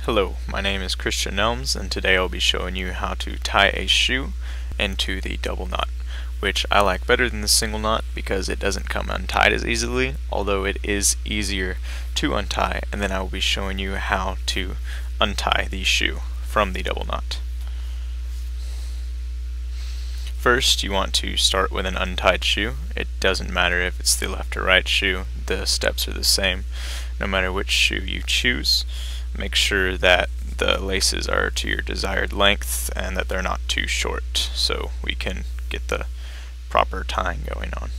Hello, my name is Christian Nelms, and today I'll be showing you how to tie a shoe into the double knot, which I like better than the single knot because it doesn't come untied as easily, although it is easier to untie, and then I will be showing you how to untie the shoe from the double knot. First, you want to start with an untied shoe. It doesn't matter if it's the left or right shoe, the steps are the same no matter which shoe you choose. Make sure that the laces are to your desired length and that they're not too short so we can get the proper tying going on.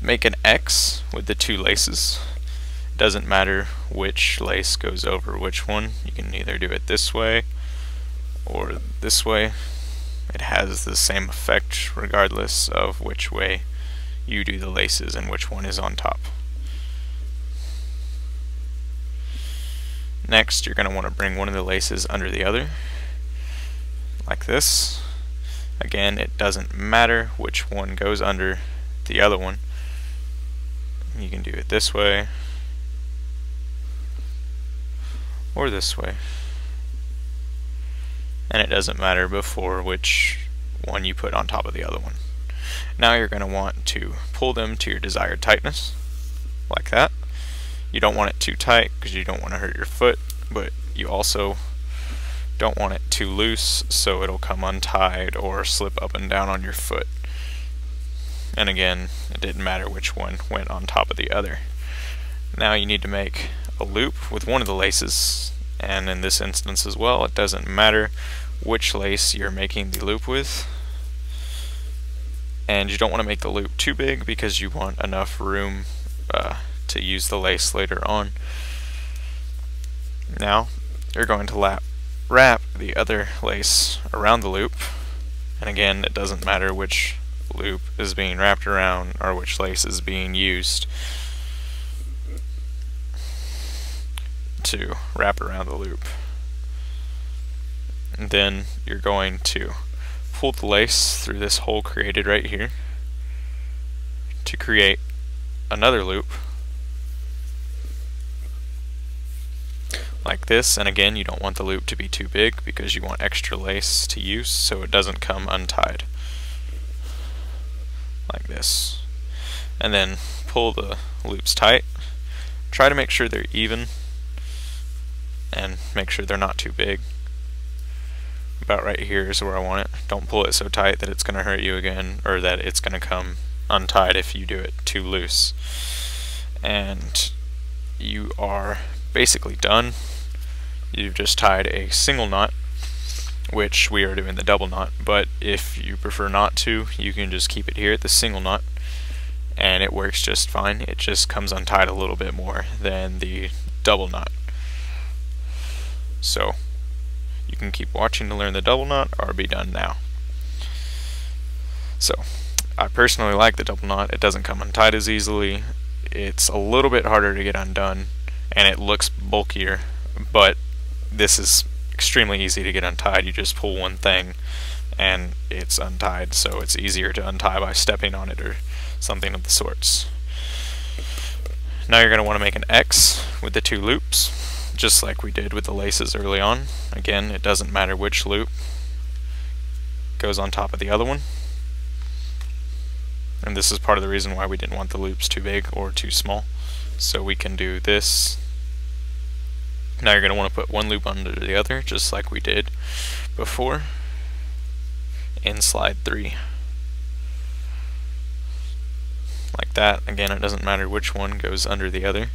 Make an X with the two laces. It doesn't matter which lace goes over which one. You can either do it this way or this way. It has the same effect regardless of which way you do the laces and which one is on top. Next, you're going to want to bring one of the laces under the other, like this. Again, it doesn't matter which one goes under the other one. You can do it this way or this way. And it doesn't matter before which one you put on top of the other one. Now you're going to want to pull them to your desired tightness, like that. You don't want it too tight because you don't want to hurt your foot, but you also don't want it too loose so it'll come untied or slip up and down on your foot. And again, it didn't matter which one went on top of the other. Now you need to make a loop with one of the laces, and in this instance as well, it doesn't matter which lace you're making the loop with. And you don't want to make the loop too big because you want enough room to use the lace later on. Now you're going to wrap the other lace around the loop, and again, it doesn't matter which loop is being wrapped around or which lace is being used to wrap around the loop. And then you're going to pull the lace through this hole created right here to create another loop like this. And again, you don't want the loop to be too big because you want extra lace to use so it doesn't come untied, like this. And then pull the loops tight. Try to make sure they're even and make sure they're not too big. About right here is where I want it. Don't pull it so tight that it's going to hurt you again, or that it's going to come untied if you do it too loose. And you are basically done. You've just tied a single knot, which we are doing the double knot, but if you prefer not to, you can just keep it here at the single knot and it works just fine. It just comes untied a little bit more than the double knot. So you can keep watching to learn the double knot or be done now. So I personally like the double knot. It doesn't come untied as easily. It's a little bit harder to get undone and it looks bulkier, but this is extremely easy to get untied. You just pull one thing and it's untied, so it's easier to untie by stepping on it or something of the sorts. Now you're going to want to make an X with the two loops, just like we did with the laces early on. Again, it doesn't matter which loop goes on top of the other one. And this is part of the reason why we didn't want the loops too big or too small. So we can do this. Now you're going to want to put one loop under the other, just like we did before in slide 3. Like that. Again, it doesn't matter which one goes under the other.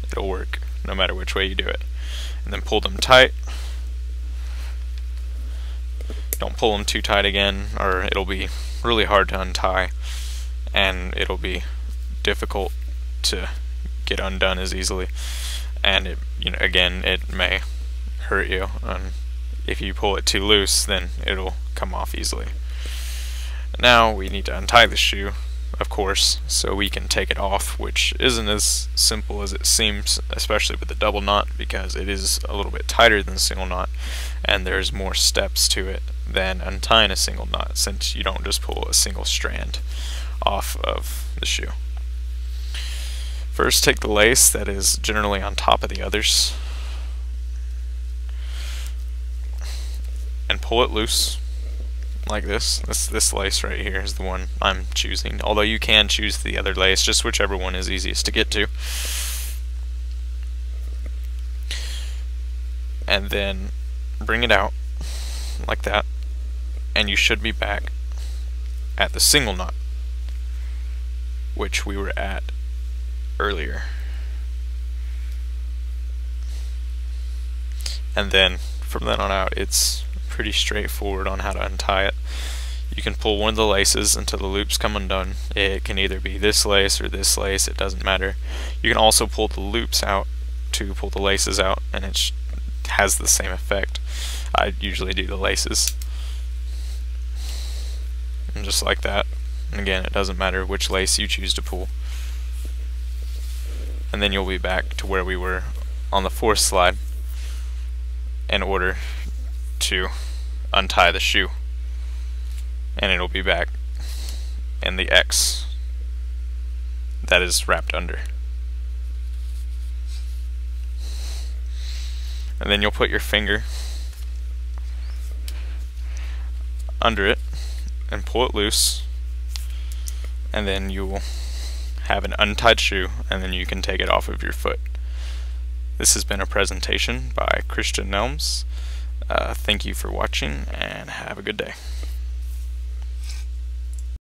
It'll work no matter which way you do it. And then pull them tight. Don't pull them too tight again, or it'll be really hard to untie and it'll be difficult to get undone as easily, and again, it may hurt you. If you pull it too loose, then it'll come off easily. Now we need to untie the shoe, of course, so we can take it off, which isn't as simple as it seems, especially with the double knot, because it is a little bit tighter than the single knot and there's more steps to it than untying a single knot, since you don't just pull a single strand off of the shoe. First, take the lace that is generally on top of the others and pull it loose like this. This lace right here is the one I'm choosing, although you can choose the other lace, just whichever one is easiest to get to. And then bring it out like that, and you should be back at the single knot, which we were at earlier. And then from then on out, it's pretty straightforward on how to untie it. You can pull one of the laces until the loops come undone. It can either be this lace or this lace, it doesn't matter. You can also pull the loops out to pull the laces out, and it has the same effect. I usually do the laces. And just like that. And again, it doesn't matter which lace you choose to pull. And then you'll be back to where we were on the fourth slide in order to untie the shoe. And it'll be back in the X that is wrapped under. And then you'll put your finger under it and pull it loose, and then you will have an untied shoe, and then you can take it off of your foot. This has been a presentation by Nelms. Thank you for watching, and have a good day.